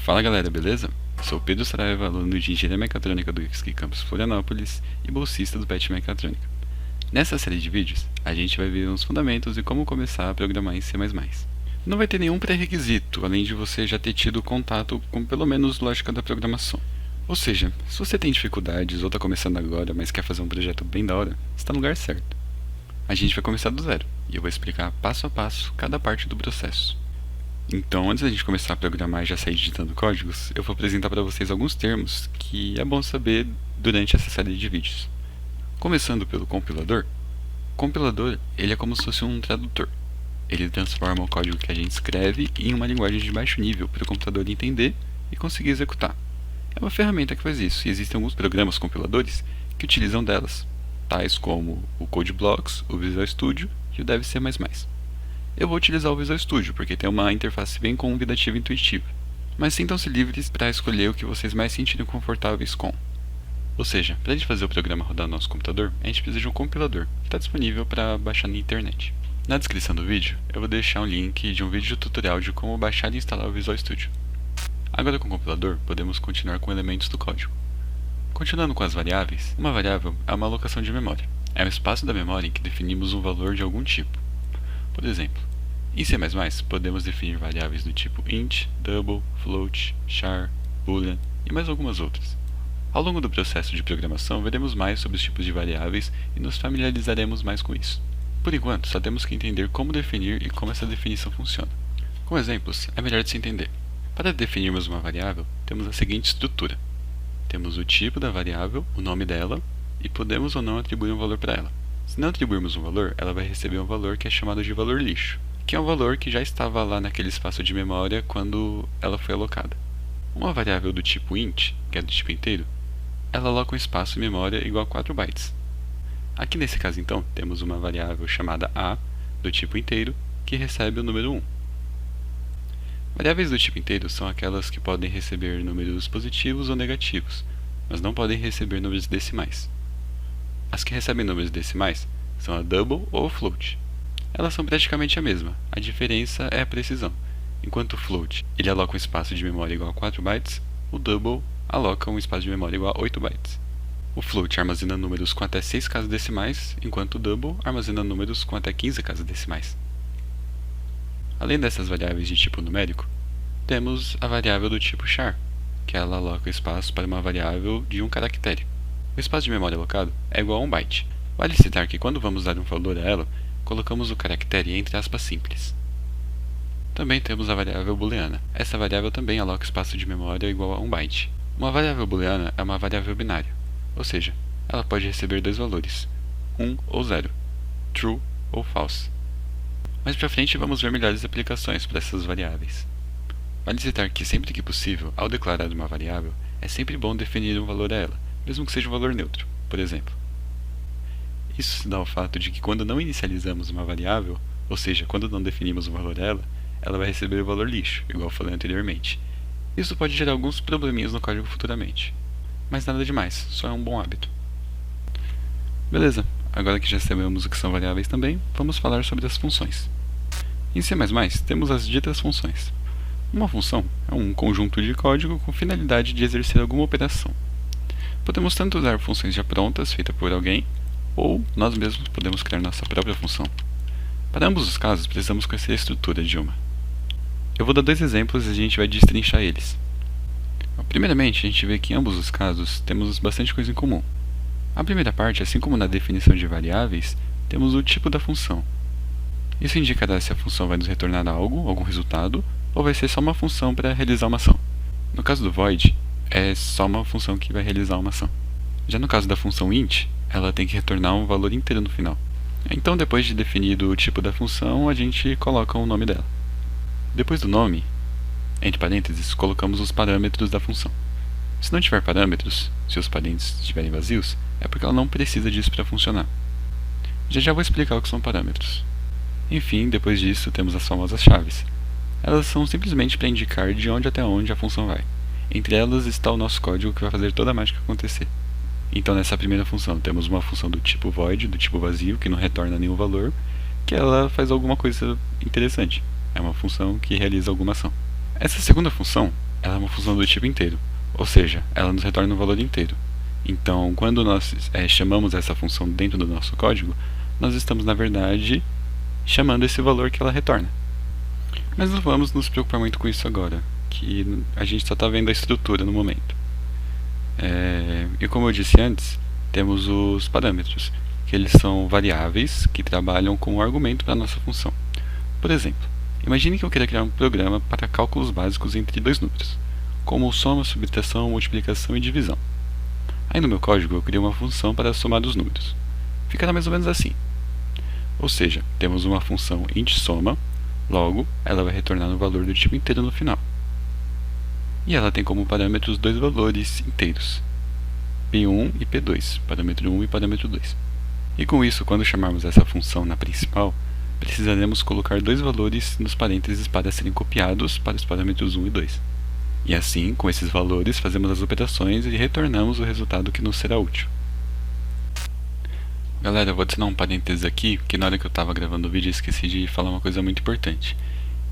Fala galera, beleza? Sou Pedro Saraiva, aluno de Engenharia Mecatrônica do IFSC Campus Florianópolis e bolsista do PET Mecatrônica. Nessa série de vídeos, a gente vai ver os fundamentos e como começar a programar em C++. Não vai ter nenhum pré-requisito, além de você já ter tido contato com pelo menos lógica da programação. Ou seja, se você tem dificuldades ou está começando agora, mas quer fazer um projeto bem da hora, está no lugar certo. A gente vai começar do zero, e eu vou explicar passo a passo cada parte do processo. Então, antes da gente começar a programar e já sair digitando códigos, eu vou apresentar para vocês alguns termos que é bom saber durante essa série de vídeos. Começando pelo compilador. O compilador, ele é como se fosse um tradutor. Ele transforma o código que a gente escreve em uma linguagem de baixo nível para o computador entender e conseguir executar. É uma ferramenta que faz isso, e existem alguns programas compiladores que utilizam delas, tais como o CodeBlocks, o Visual Studio e o DevC++. Eu vou utilizar o Visual Studio, porque tem uma interface bem convidativa e intuitiva. Mas sintam-se livres para escolher o que vocês mais se sentirem confortáveis com. Ou seja, para a gente fazer o programa rodar no nosso computador, a gente precisa de um compilador, que está disponível para baixar na internet. Na descrição do vídeo, eu vou deixar um link de um vídeo tutorial de como baixar e instalar o Visual Studio. Agora com o compilador, podemos continuar com elementos do código. Continuando com as variáveis, uma variável é uma alocação de memória. É um espaço da memória em que definimos um valor de algum tipo. Por exemplo, em C++ podemos definir variáveis do tipo int, double, float, char, boolean e mais algumas outras. Ao longo do processo de programação veremos mais sobre os tipos de variáveis e nos familiarizaremos mais com isso. Por enquanto, só temos que entender como definir e como essa definição funciona. Com exemplos, é melhor de se entender. Para definirmos uma variável, temos a seguinte estrutura. Temos o tipo da variável, o nome dela, e podemos ou não atribuir um valor para ela. Se não atribuirmos um valor, ela vai receber um valor que é chamado de valor lixo, que é um valor que já estava lá naquele espaço de memória quando ela foi alocada. Uma variável do tipo int, que é do tipo inteiro, ela aloca um espaço em memória igual a 4 bytes. Aqui nesse caso então, temos uma variável chamada a, do tipo inteiro, que recebe o número 1. Variáveis do tipo inteiro são aquelas que podem receber números positivos ou negativos, mas não podem receber números decimais. As que recebem números decimais são a double ou a float. Elas são praticamente a mesma, a diferença é a precisão. Enquanto o float ele aloca um espaço de memória igual a 4 bytes, o double aloca um espaço de memória igual a 8 bytes. O float armazena números com até 6 casas decimais, enquanto o double armazena números com até 15 casas decimais. Além dessas variáveis de tipo numérico, temos a variável do tipo char, que ela aloca espaço para uma variável de um caractere. O espaço de memória alocado é igual a 1 byte. Vale citar que quando vamos dar um valor a ela, colocamos o caractere entre aspas simples. Também temos a variável booleana. Essa variável também aloca espaço de memória igual a 1 byte. Uma variável booleana é uma variável binária, ou seja, ela pode receber dois valores, 1 ou 0, true ou false. Mais pra frente vamos ver melhores aplicações para essas variáveis. Vale citar que sempre que possível, ao declarar uma variável, é sempre bom definir um valor a ela, mesmo que seja um valor neutro, por exemplo. Isso se dá ao fato de que quando não inicializamos uma variável, ou seja, quando não definimos um valor a ela, ela vai receber o valor lixo, igual eu falei anteriormente. Isso pode gerar alguns probleminhas no código futuramente, mas nada demais, só é um bom hábito. Beleza, agora que já sabemos o que são variáveis também, vamos falar sobre as funções. Em C++ temos as ditas funções. Uma função é um conjunto de código com finalidade de exercer alguma operação. Podemos tanto usar funções já prontas, feitas por alguém, ou nós mesmos podemos criar nossa própria função. Para ambos os casos, precisamos conhecer a estrutura de uma. Eu vou dar dois exemplos e a gente vai destrinchar eles. Primeiramente, a gente vê que em ambos os casos temos bastante coisa em comum. A primeira parte, assim como na definição de variáveis, temos o tipo da função. Isso indicará se a função vai nos retornar algo, algum resultado, ou vai ser só uma função para realizar uma ação. No caso do void, é só uma função que vai realizar uma ação. Já no caso da função int, ela tem que retornar um valor inteiro no final. Então, depois de definido o tipo da função, a gente coloca o nome dela. Depois do nome, entre parênteses, colocamos os parâmetros da função. Se não tiver parâmetros, se os parênteses estiverem vazios, é porque ela não precisa disso para funcionar. Já vou explicar o que são parâmetros. Enfim, depois disso, temos as famosas chaves. Elas são simplesmente para indicar de onde até onde a função vai. Entre elas está o nosso código que vai fazer toda a mágica acontecer. Então nessa primeira função temos uma função do tipo void, do tipo vazio, que não retorna nenhum valor, que ela faz alguma coisa interessante. É uma função que realiza alguma ação. Essa segunda função ela é uma função do tipo inteiro, ou seja, ela nos retorna um valor inteiro. Então, quando nós chamamos essa função dentro do nosso código, nós estamos, na verdade, chamando esse valor que ela retorna. Mas não vamos nos preocupar muito com isso agora, que a gente só está vendo a estrutura no momento. E como eu disse antes, temos os parâmetros, que eles são variáveis que trabalham como argumento para a nossa função. Por exemplo, imagine que eu queira criar um programa para cálculos básicos entre dois números, como soma, subtração, multiplicação e divisão. Aí no meu código eu criei uma função para somar os números. Ficará mais ou menos assim. Ou seja, temos uma função int soma, logo ela vai retornar um valor do tipo inteiro no final. E ela tem como parâmetros dois valores inteiros, P1 e P2, parâmetro 1 e parâmetro 2. E com isso, quando chamarmos essa função na principal, precisaremos colocar dois valores nos parênteses para serem copiados para os parâmetros 1 e 2. E assim, com esses valores, fazemos as operações e retornamos o resultado que nos será útil. Galera, eu vou adicionar um parênteses aqui, que na hora que eu estava gravando o vídeo eu esqueci de falar uma coisa muito importante,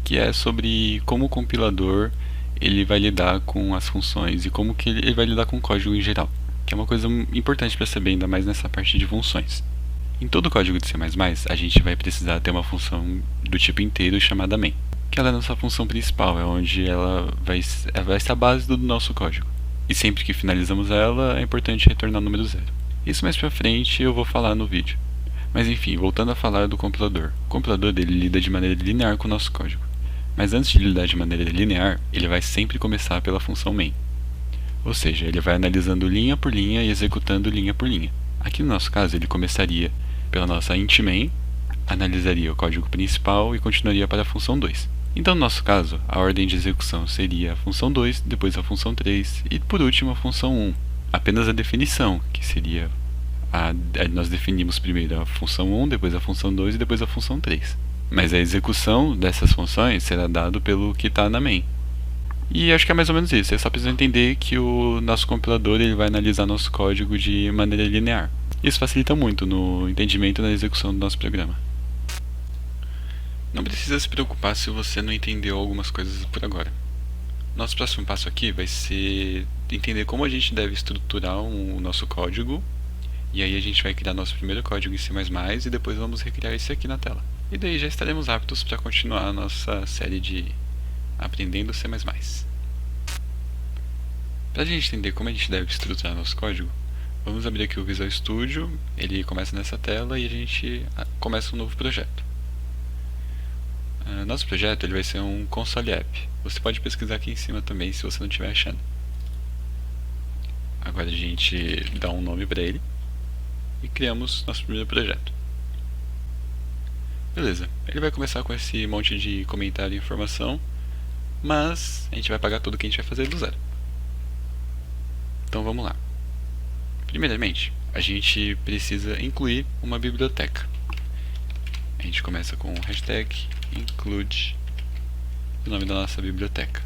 que é sobre como o compilador ele vai lidar com as funções e como que ele vai lidar com o código em geral, que é uma coisa importante para saber, ainda mais nessa parte de funções. Em todo o código de C++, a gente vai precisar ter uma função do tipo inteiro chamada main, que ela é a nossa função principal, é onde ela vai ser a base do nosso código. E sempre que finalizamos ela, é importante retornar o número zero. Isso mais pra frente eu vou falar no vídeo. Mas enfim, voltando a falar do compilador. O compilador dele lida de maneira linear com o nosso código. Mas antes de lidar de maneira linear, ele vai sempre começar pela função main. Ou seja, ele vai analisando linha por linha e executando linha por linha. Aqui no nosso caso, ele começaria pela nossa int main, analisaria o código principal e continuaria para a função 2. Então, no nosso caso, a ordem de execução seria a função 2, depois a função 3 e, por último, a função 1. Apenas a definição, que seria nós definimos primeiro a função 1, depois a função 2 e depois a função 3. Mas a execução dessas funções será dado pelo que está na main. E acho que é mais ou menos isso. Você só precisa entender que o nosso compilador ele vai analisar nosso código de maneira linear. Isso facilita muito no entendimento e na execução do nosso programa. Não precisa se preocupar se você não entendeu algumas coisas por agora. Nosso próximo passo aqui vai ser entender como a gente deve estruturar o nosso código. E aí a gente vai criar nosso primeiro código em C++ e depois vamos recriar esse aqui na tela. E daí já estaremos aptos para continuar a nossa série de Aprendendo C++. Para a gente entender como a gente deve estruturar nosso código, vamos abrir aqui o Visual Studio, ele começa nessa tela e a gente começa um novo projeto. Nosso projeto ele vai ser um console app. Você pode pesquisar aqui em cima também se você não estiver achando. Agora a gente dá um nome para ele e criamos nosso primeiro projeto. Beleza, ele vai começar com esse monte de comentário e informação, mas a gente vai pagar tudo que a gente vai fazer do zero. Então vamos lá. Primeiramente, a gente precisa incluir uma biblioteca. A gente começa com o hashtag include o nome da nossa biblioteca.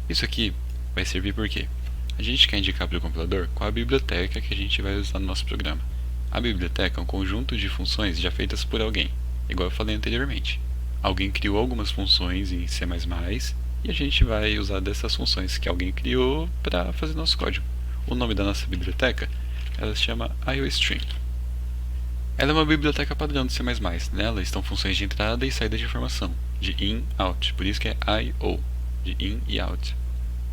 Isso aqui vai servir por quê? A gente quer indicar para o compilador qual a biblioteca que a gente vai usar no nosso programa. A biblioteca é um conjunto de funções já feitas por alguém, igual eu falei anteriormente. Alguém criou algumas funções em C++ e a gente vai usar dessas funções que alguém criou para fazer nosso código. O nome da nossa biblioteca ela se chama IOStream. Ela é uma biblioteca padrão do C++. Nela estão funções de entrada e saída de informação, de in, out, por isso que é I/O, de in e out.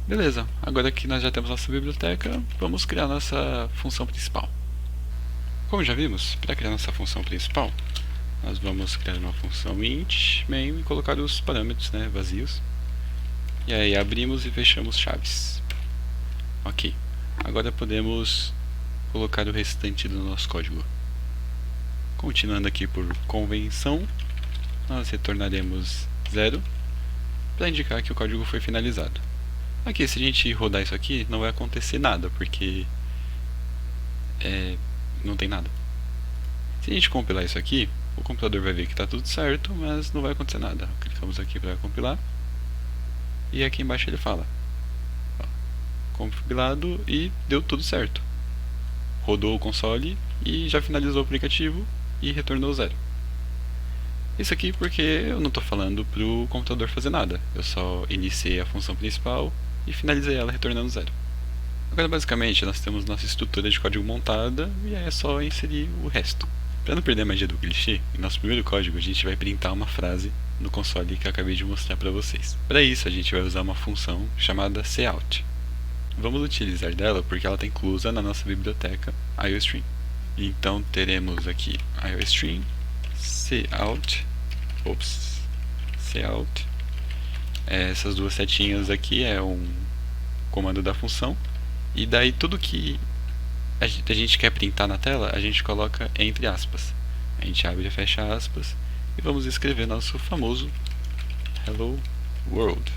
Beleza, agora que nós já temos nossa biblioteca, vamos criar nossa função principal. Como já vimos, para criar nossa função principal, nós vamos criar uma função int main e colocar os parâmetros vazios. E aí abrimos e fechamos chaves. Ok, agora podemos colocar o restante do nosso código. Continuando aqui por convenção, nós retornaremos 0 para indicar que o código foi finalizado. Aqui, se a gente rodar isso aqui, não vai acontecer nada, porque não tem nada. Se a gente compilar isso aqui, o compilador vai ver que está tudo certo, mas não vai acontecer nada. Clicamos aqui para compilar, e aqui embaixo ele fala compilado e deu tudo certo. Rodou o console e já finalizou o aplicativo e retornou 0. Isso aqui porque eu não estou falando para o computador fazer nada. Eu só iniciei a função principal e finalizei ela retornando 0. Agora basicamente nós temos nossa estrutura de código montada e aí é só inserir o resto. Para não perder a magia do clichê, em nosso primeiro código a gente vai printar uma frase no console que eu acabei de mostrar para vocês. Para isso a gente vai usar uma função chamada cout. Vamos utilizar dela porque ela está inclusa na nossa biblioteca IOStream. Então teremos aqui IOStream cout. Essas duas setinhas aqui é um comando da função. E daí tudo que a gente quer printar na tela, a gente coloca entre aspas. A gente abre e fecha aspas e vamos escrever nosso famoso Hello World.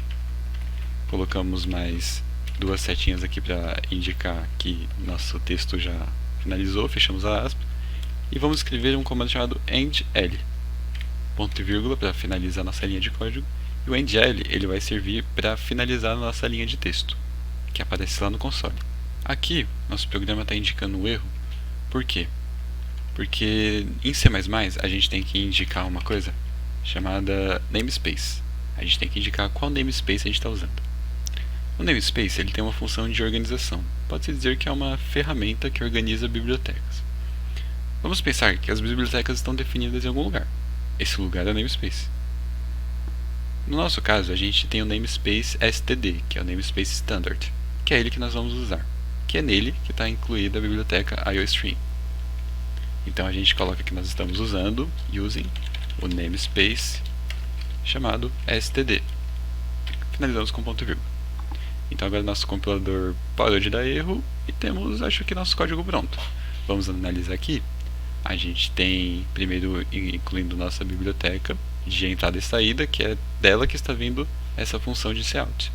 Colocamos mais duas setinhas aqui para indicar que nosso texto já finalizou, fechamos a aspa. E vamos escrever um comando chamado endl. Ponto e vírgula para finalizar nossa linha de código. E o endl ele vai servir para finalizar a nossa linha de texto, que aparece lá no console. Aqui, nosso programa está indicando um erro. Por quê? Porque em C++ a gente tem que indicar uma coisa chamada namespace. A gente tem que indicar qual namespace a gente está usando. O namespace ele tem uma função de organização. Pode-se dizer que é uma ferramenta que organiza bibliotecas. Vamos pensar que as bibliotecas estão definidas em algum lugar. Esse lugar é o namespace. No nosso caso, a gente tem o namespace std, que é o namespace standard, que é ele que nós vamos usar, que é nele que está incluída a biblioteca IOStream. Então a gente coloca que nós estamos usando, using, o namespace chamado std. Finalizamos com ponto e vírgula. Então agora nosso compilador parou de dar erro e temos, acho que, nosso código pronto. Vamos analisar aqui. A gente tem, primeiro, incluindo nossa biblioteca de entrada e saída, que é dela que está vindo essa função de cout.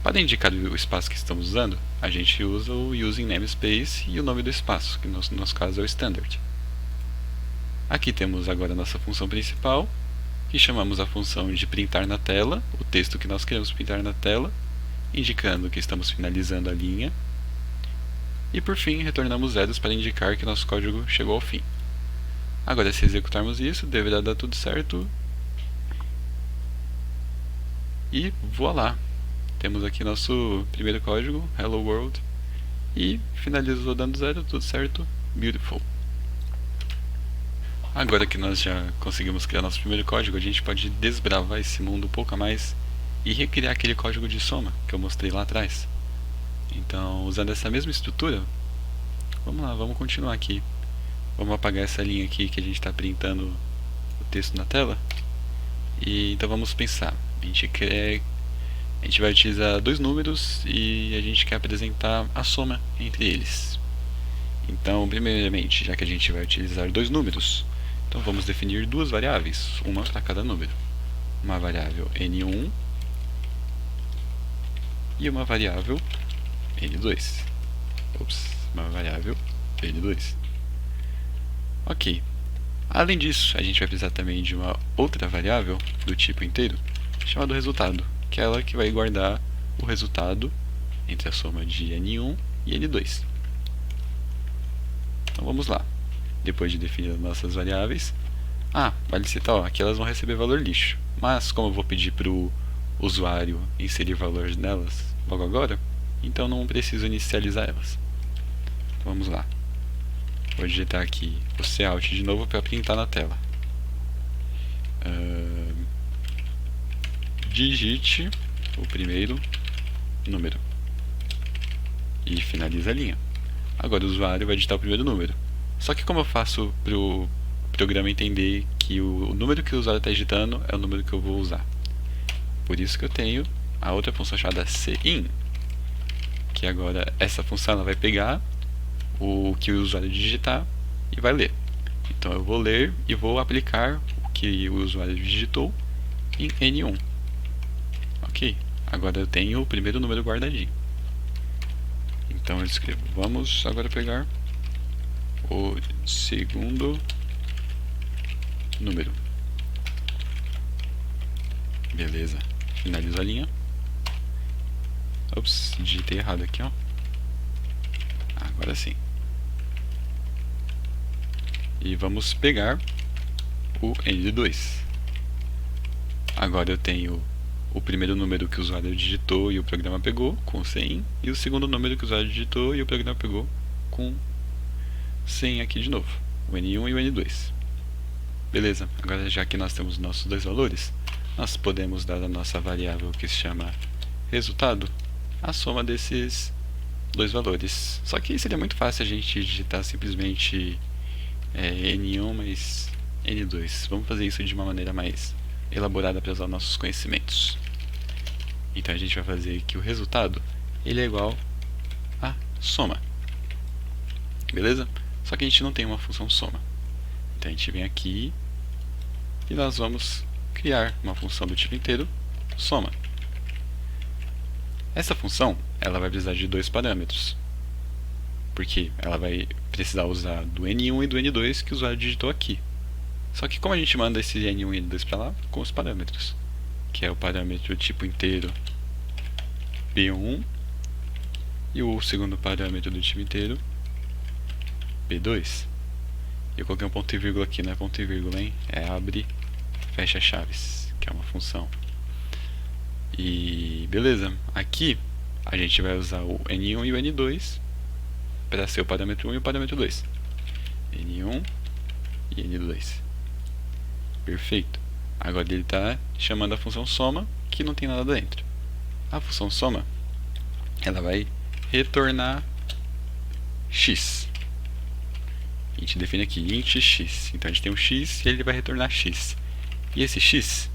Para indicar o espaço que estamos usando, a gente usa o using namespace e o nome do espaço, que no nosso caso é o standard. Aqui temos agora a nossa função principal, que chamamos a função de printar na tela, o texto que nós queremos printar na tela, indicando que estamos finalizando a linha. E por fim, retornamos zeros para indicar que nosso código chegou ao fim. Agora, se executarmos isso, deverá dar tudo certo. E voilá! Temos aqui nosso primeiro código, Hello World. E finalizou dando zero, tudo certo, beautiful. Agora que nós já conseguimos criar nosso primeiro código, a gente pode desbravar esse mundo um pouco a mais e recriar aquele código de soma que eu mostrei lá atrás. Então, usando essa mesma estrutura, vamos lá, vamos continuar aqui. Vamos apagar essa linha aqui que a gente está printando o texto na tela. E então vamos pensar. A gente vai utilizar dois números e a gente quer apresentar a soma entre eles. Então, primeiramente, já que a gente vai utilizar dois números, então vamos definir duas variáveis, uma para cada número. Uma variável n1 e uma variável n2. Uma variável n2. Ok. Além disso, a gente vai precisar também de uma outra variável do tipo inteiro, chamada resultado, que é ela que vai guardar o resultado entre a soma de n1 e n2. Então vamos lá. Depois de definir as nossas variáveis, vale citar, aqui elas vão receber valor lixo, mas como eu vou pedir para o usuário inserir valores nelas logo agora, então não preciso inicializar elas. Então vamos lá. Vou digitar aqui o cout de novo para printar na tela. Digite o primeiro número e finaliza a linha. Agora o usuário vai digitar o primeiro número. Só que como eu faço para o programa entender que o número que o usuário está digitando é o número que eu vou usar? Por isso que eu tenho a outra função chamada cin, que agora essa função ela vai pegar o que o usuário digitar e vai ler. Então eu vou ler e vou aplicar o que o usuário digitou em n1. Ok, agora eu tenho o primeiro número guardadinho. Então eu escrevo, vamos agora pegar o segundo número. Beleza, finalizo a linha. Ops, digitei errado aqui, ó. Agora sim. E vamos pegar o N de 2. Agora eu tenho o primeiro número que o usuário digitou e o programa pegou, com 100, e o segundo número que o usuário digitou e o programa pegou, com 100 aqui de novo, o N1 e o N2. Beleza, agora já que nós temos nossos dois valores, nós podemos dar a nossa variável que se chama resultado, a soma desses dois valores. Só que seria muito fácil a gente digitar simplesmente N1 mais N2. Vamos fazer isso de uma maneira mais elaborada para usar nossos conhecimentos. Então a gente vai fazer que o resultado ele é igual a soma. Beleza? Só que a gente não tem uma função soma. Então a gente vem aqui e nós vamos criar uma função do tipo inteiro soma. Essa função ela vai precisar de dois parâmetros, porque ela vai precisar usar do N1 e do N2 que o usuário digitou aqui. Só que como a gente manda esse N1 e N2 para lá? Com os parâmetros, que é o parâmetro tipo inteiro P1 e o segundo parâmetro do tipo inteiro P2. Eu coloquei um ponto e vírgula aqui, não é ponto e vírgula, hein? É abre, fecha chaves, que é uma função. E beleza, aqui a gente vai usar o N1 e o N2 para ser o parâmetro 1 e o parâmetro 2. N1 e N2. Perfeito. Agora ele está chamando a função soma, que não tem nada dentro. A função soma, ela vai retornar x. A gente define aqui int x. Então a gente tem um x e ele vai retornar x. E esse x,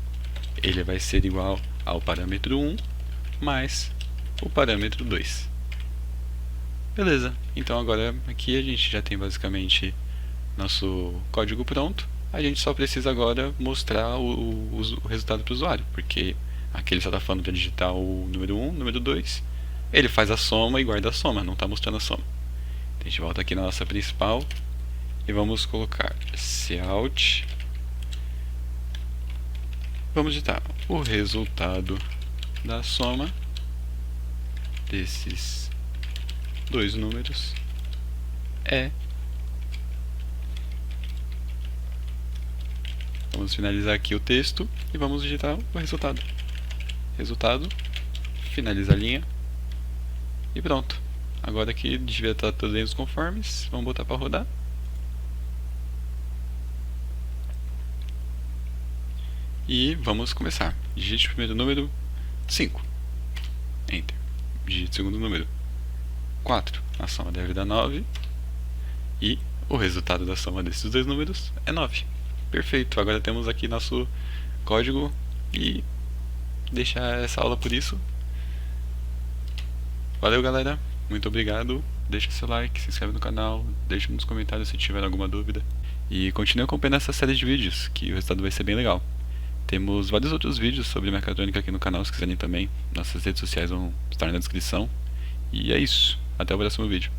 ele vai ser igual ao parâmetro 1 mais o parâmetro 2. Beleza. Então agora aqui a gente já tem basicamente nosso código pronto. A gente só precisa agora mostrar o resultado para o usuário, porque aqui ele só está falando para digitar o número 1, número 2. Ele faz a soma e guarda a soma, não está mostrando a soma. Então, a gente volta aqui na nossa principal e vamos colocar cout. Vamos digitar o resultado da soma desses dois números é. Vamos finalizar aqui o texto e vamos digitar o resultado. Resultado, finaliza a linha e pronto. Agora aqui devia estar tudo dentro dos conformes. Vamos botar para rodar. E vamos começar. Digite o primeiro número 5. Enter. Digite o segundo número 4. A soma deve dar 9. E o resultado da soma desses dois números é 9. Perfeito. Agora temos aqui nosso código e deixar essa aula por isso. Valeu, galera. Muito obrigado. Deixa seu like, se inscreve no canal, deixa nos comentários se tiver alguma dúvida. E continue acompanhando essa série de vídeos, que o resultado vai ser bem legal. Temos vários outros vídeos sobre mecatrônica aqui no canal, se quiserem também. Nossas redes sociais vão estar na descrição. E é isso. Até o próximo vídeo.